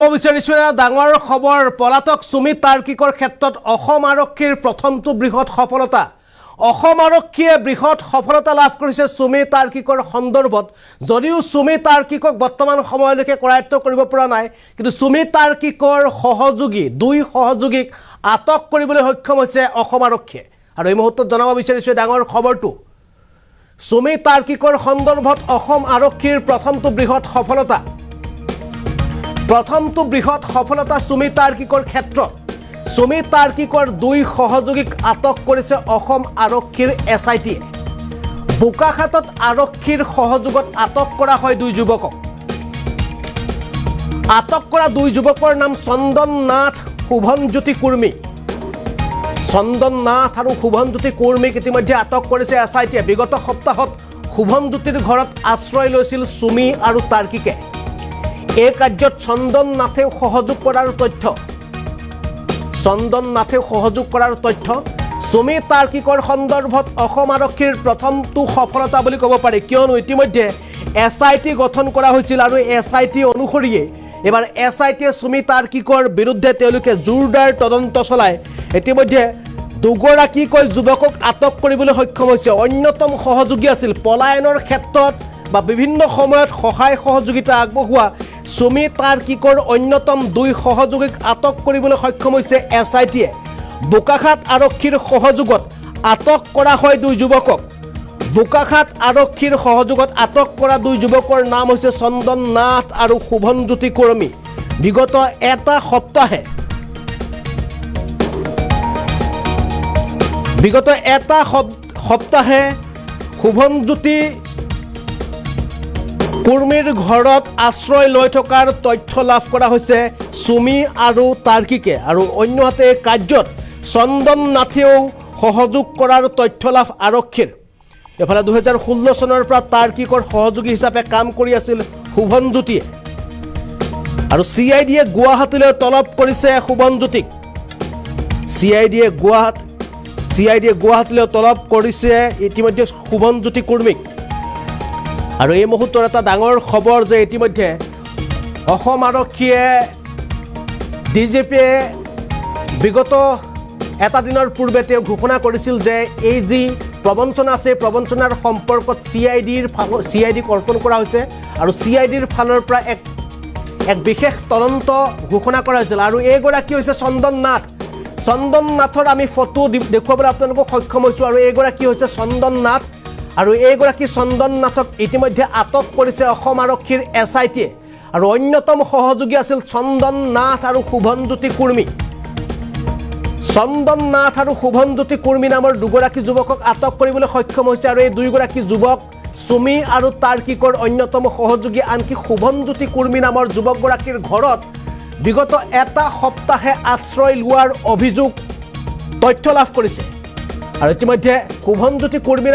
বিচাৰিছো ডাঙৰ খবৰ পলাতক সুমিত তাৰ্কিকৰ ক্ষেত্ৰত অসম আৰক্ষীৰ প্ৰথমটো বৃহৎ সফলতা অসম আৰক্ষীয়ে বৃহৎ সফলতা লাভ কৰিছে সুমিত তাৰ্কিকৰ সন্দৰ্ভত যদিও সুমিত তাৰ্কিকক বৰ্তমান সময়লৈকে কৰায়ত্ব কৰিব পৰা নাই কিন্তু সুমিত তাৰ্কিকৰ সহযোগী দুই সহযোগীক আটক কৰিবলৈ সক্ষম হৈছে অসম আৰক্ষীয়ে আৰু এই মুহূৰ্তত জনাব বিচাৰিছো ডাঙৰ খবৰটো সুমিত তাৰ্কিকৰ সন্দৰ্ভত অসম আৰক্ষীৰ প্ৰথমটো বৃহৎ সফলতা প্ৰথমটো বৃহৎ সফলতা সুমিত তাৰ্কিকৰ ক্ষেত্ৰত সুমিত তাৰ্কিকৰ দুই সহযোগীক আটক কৰিছে অসম আৰক্ষীৰ এছআইটি বোকাখাতত আৰক্ষীৰ সহযোগত আটক কৰা হয় দুই যুৱকক আটক কৰা দুই যুৱকৰ নাম চন্দন নাথ শুভনজ্যোতি কুৰ্মী চন্দন নাথ আৰু শুভনজ্যোতি কুৰ্মীক ইতিমধ্যে আটক কৰিছে এছআইটিয়ে বিগত সপ্তাহত শুভনজ্যোতিৰ ঘৰত আশ্ৰয় লৈছিল সুমি আৰু তাৰ্কিকে এই কাৰ্যত চন্দন নাথে সহযোগ কৰাৰ তথ্য সুমিত তাৰ্কিকৰ সন্দৰ্ভত অসম আৰক্ষীৰ প্ৰথমটো সফলতা বুলি ক'ব পাৰি কিয়নো ইতিমধ্যে এছআইটি গঠন কৰা হৈছিল আৰু এছআইটি অনুসৰিয়ে এবাৰ এছআইটিয়ে সুমিত তাৰ্কিকৰ বিৰুদ্ধে তেওঁলোকে জোৰদাৰ তদন্ত চলাই ইতিমধ্যে দুগৰাকীকৈ যুৱকক আটক কৰিবলৈ সক্ষম হৈছে অন্যতম সহযোগী আছিল পলায়নৰ ক্ষেত্ৰত বা বিভিন্ন সময়ত সহায় সহযোগিতা আগবঢ়োৱা সুমিত তাৰ্কিকৰ অন্যতম দুই সহযোগীক আটক কৰিবলৈ সক্ষম হৈছে এছআইটিয়ে বোকাখাত আৰক্ষীৰ সহযোগত আটক কৰা হয় দুই যুৱকক বোকাখাত আৰক্ষীৰ সহযোগত আটক কৰা দুই যুৱকৰ নাম হৈছে চন্দন নাথ আৰু শুভনজ্যোতি কুৰ্মী বিগত এটা সপ্তাহে শুভনজ্যোতি কুৰ্মীৰ ঘৰত আশ্ৰয় লৈ থকাৰ তথ্য লাভ কৰা হৈছে সুমি আৰু তাৰ্কিকে আৰু অন্যহাতে কাৰ্যত চন্দন নাথেও সহযোগ কৰাৰ তথ্য লাভ আৰক্ষীৰ এফালে 2016 চনৰ পৰা তাৰ্কিকৰ সহযোগী হিচাপে কাম কৰি আছিল শুভনজ্যোতিয়ে আৰু চিআইডিয়ে গুৱাহাটীলৈ তলব কৰিছে শুভনজ্যোতিক চিআইডিয়ে গুৱাহাটীলৈ তলব কৰিছে ইতিমধ্যে শুভনজ্যোতি কুৰ্মীক আৰু এই মুহূৰ্তৰ এটা ডাঙৰ খবৰ যে ইতিমধ্যে অসম আৰক্ষীয়ে ডিজিপিয়ে বিগত এটা দিনৰ পূৰ্বে তেওঁ ঘোষণা কৰিছিল যে এই যি প্ৰবঞ্চনা আছে প্ৰবঞ্চনাৰ সম্পৰ্কত চিআইডিক অৰ্পণ কৰা হৈছে আৰু চিআইডিৰ ফালৰ পৰা এক বিশেষ তদন্ত ঘোষণা কৰা হৈছিল আৰু এইগৰাকী হৈছে চন্দন নাথৰ আমি ফটো দেখুৱাবলৈ আপোনালোকক সক্ষম হৈছোঁ আৰু এইগৰাকী হৈছে চন্দন নাথ আৰু এইগৰাকী চন্দন নাথক ইতিমধ্যে আটক কৰিছে অসম আৰক্ষীৰ এছআইটিয়ে আৰু অন্যতম সহযোগী আছিল চন্দন নাথ আৰু শুভনজ্যোতি কুৰ্মী নামৰ দুগৰাকী যুৱকক আটক কৰিবলৈ সক্ষম হৈছে আৰু এই দুইগৰাকী যুৱক সুমি আৰু তাৰ্কিকৰ অন্যতম সহযোগী আনকি শুভনজ্যোতি কুৰ্মী নামৰ যুৱকগৰাকীৰ ঘৰত বিগত এটা সপ্তাহে আশ্ৰয় লোৱাৰ অভিযোগ তথ্য লাভ কৰিছে আৰু ইতিমধ্যে শুভনজ্যোতি কুৰ্মী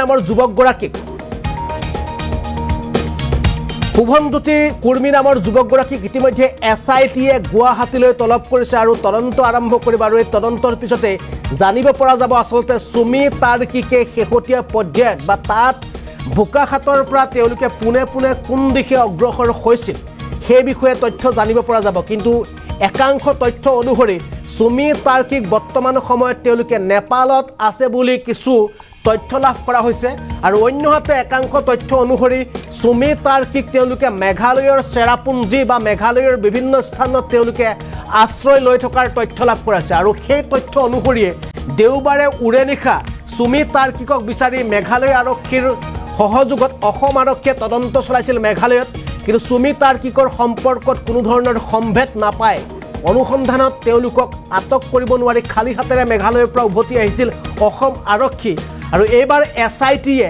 নামৰ যুৱকগৰাকীক ইতিমধ্যে এছআইটিয়ে গুৱাহাটীলৈ তলব কৰিছে আৰু তদন্ত আৰম্ভ কৰিব আৰু এই তদন্তৰ পিছতে জানিব পৰা যাব আচলতে সুমিত তাৰ্কিকে শেহতীয়া পৰ্যায়ত বা তাত বোকাখাতৰ পৰা তেওঁলোকে পোনে পোনে কোন দিশে অগ্ৰসৰ হৈছিল সেই বিষয়ে তথ্য জানিব পৰা যাব কিন্তু একাংশ তথ্য অনুসৰি সুমিত তাৰ্কিক বৰ্তমান সময়ত তেওঁলোকে নেপালত আছে বুলি কিছু তথ্য লাভ কৰা হৈছে আৰু অন্যহাতে একাংশ তথ্য অনুসৰি সুমিত তাৰ্কিক তেওঁলোকে মেঘালয়ৰ চেৰাপুঞ্জী বা মেঘালয়ৰ বিভিন্ন স্থানত তেওঁলোকে আশ্ৰয় লৈ থকাৰ তথ্য লাভ কৰা হৈছে আৰু সেই তথ্য অনুসৰিয়ে দেওবাৰে উৰেনিশা সুমিত তাৰ্কিকক বিচাৰি মেঘালয় আৰক্ষীৰ সহযোগত অসম আৰক্ষীয়ে তদন্ত চলাইছিল মেঘালয়ত কিন্তু সুমিত তাৰ্কিকৰ সম্পৰ্কত কোনো ধৰণৰ সম্ভেদ নাপায় অনুসন্ধানত তেওঁলোকক আটক কৰিব নোৱাৰি খালী হাতেৰে মেঘালয়ৰ পৰা উভতি আহিছিল অসম আৰক্ষী আৰু এইবাৰ এছআইটিয়ে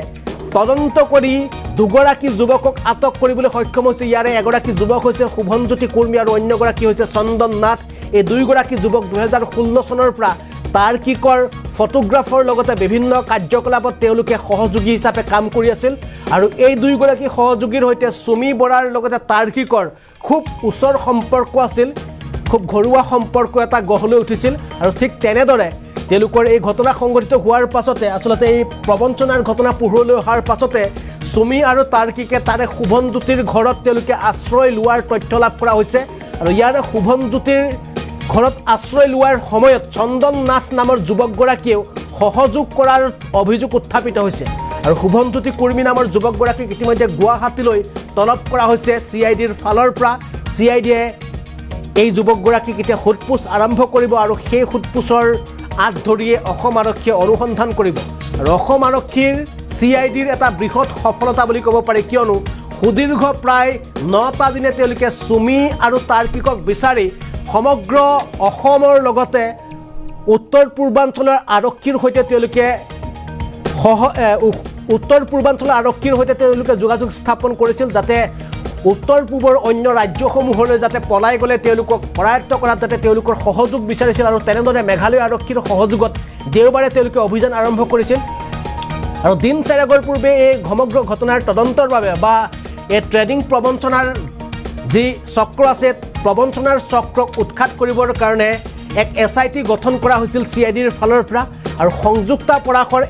তদন্ত কৰি দুগৰাকী যুৱকক আটক কৰিবলৈ সক্ষম হৈছে ইয়াৰে এগৰাকী যুৱক হৈছে শুভনজ্যোতি কুৰ্মী আৰু অন্যগৰাকী হৈছে চন্দন নাথ এই দুইগৰাকী যুৱক 2016 চনৰ পৰা তাৰ্কিকৰ ফটোগ্ৰাফৰ লগতে বিভিন্ন কাৰ্যকলাপত তেওঁলোকে সহযোগী হিচাপে কাম কৰি আছিল আৰু এই দুইগৰাকী সহযোগীৰ সৈতে সুমি বৰাৰ লগতে তাৰ্কিকৰ খুব ওচৰ সম্পৰ্ক আছিল খুব ঘৰুৱা সম্পৰ্ক এটা গঢ় লৈ উঠিছিল আৰু ঠিক তেনেদৰে তেওঁলোকৰ এই ঘটনা সংঘটিত হোৱাৰ পাছতে আচলতে এই প্ৰবঞ্চনাৰ ঘটনা পোহৰলৈ অহাৰ পাছতে সুমি আৰু তাৰ্কিকে তাৰে শুভনজ্যোতিৰ ঘৰত তেওঁলোকে আশ্ৰয় লোৱাৰ তথ্য লাভ কৰা হৈছে আৰু ইয়াৰ শুভমজ্যোতিৰ ঘৰত আশ্ৰয় লোৱাৰ সময়ত চন্দন নাথ নামৰ যুৱকগৰাকীয়েও সহযোগ কৰাৰ অভিযোগ উত্থাপিত হৈছে আৰু শুভমজ্যোতি কুৰ্মী নামৰ যুৱকগৰাকীক ইতিমধ্যে গুৱাহাটীলৈ তলব কৰা হৈছে CIDৰ ফালৰ পৰা। CIDয়ে এই যুৱকগৰাকীক এতিয়া সোধপোছ আৰম্ভ কৰিব আৰু সেই সোধপোছৰ আঁত ধৰিয়ে অসম আৰক্ষীয়ে অনুসন্ধান কৰিব আৰু অসম আৰক্ষীৰ CIDৰ এটা বৃহৎ সফলতা বুলি ক'ব পাৰি, কিয়নো সুদীৰ্ঘ প্ৰায় 9টা দিনে তেওঁলোকে চুমি আৰু তাৰ্কিকক বিচাৰি সমগ্ৰ অসমৰ লগতে উত্তৰ পূৰ্বাঞ্চলৰ আৰক্ষীৰ সৈতে তেওঁলোকে যোগাযোগ স্থাপন কৰিছিল, যাতে উত্তৰ পূবৰ অন্য ৰাজ্যসমূহলৈ যাতে পলাই গ'লে তেওঁলোকক কৰায়ত্ব কৰাত যাতে তেওঁলোকৰ সহযোগ বিচাৰিছিল আৰু তেনেদৰে মেঘালয় আৰক্ষীৰ সহযোগত দেওবাৰে তেওঁলোকে অভিযান আৰম্ভ কৰিছিল। আৰু দিন চাৰেগৰ পূৰ্বে এই সমগ্ৰ ঘটনাৰ তদন্তৰ বাবে বা এই ট্ৰেডিং প্ৰবঞ্চনাৰ যি চক্ৰ আছে, প্ৰবঞ্চনাৰ চক্ৰক উৎখাত কৰিবৰ কাৰণে এক SIT গঠন কৰা হৈছিল CIDৰ ফালৰ পৰা আৰু সংযুক্তা পৰাশৰ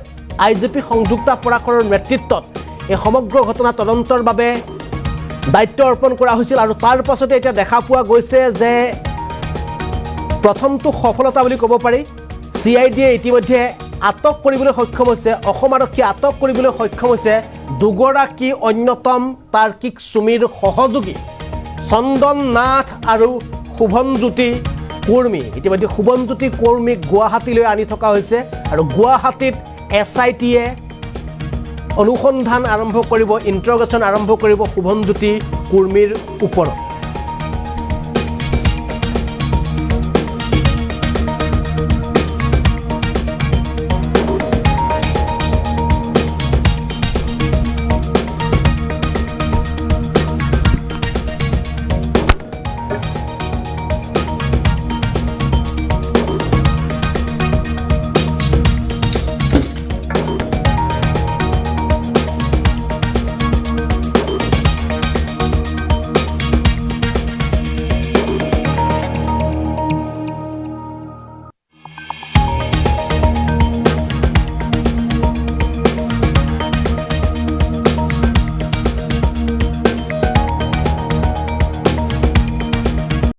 IGP সংযুক্তা পৰাশৰৰ নেতৃত্বত এই সমগ্ৰ ঘটনা তদন্তৰ বাবে দায়িত্ব অৰ্পণ কৰা হৈছিল। আৰু তাৰ পাছতে এতিয়া দেখা পোৱা গৈছে যে প্ৰথমটো সফলতা বুলি ক'ব পাৰি, CIDয়ে ইতিমধ্যে আটক কৰিবলৈ সক্ষম হৈছে, অসম আৰক্ষীয়ে আটক কৰিবলৈ সক্ষম হৈছে দুগৰাকী অন্যতম তাৰ্কিক চুমিৰ সহযোগী চন্দন নাথ আৰু শুভমজ্যোতি কুৰ্মী। ইতিমধ্যে শুভমজ্যোতি কুৰ্মীক গুৱাহাটীলৈ আনি থকা হৈছে আৰু গুৱাহাটীত SITয়ে অনুসন্ধান আৰম্ভ কৰিব, ইণ্টাৰগেশ্যন আৰম্ভ কৰিব শুভমজ্যোতি কুৰ্মীৰ ওপৰত।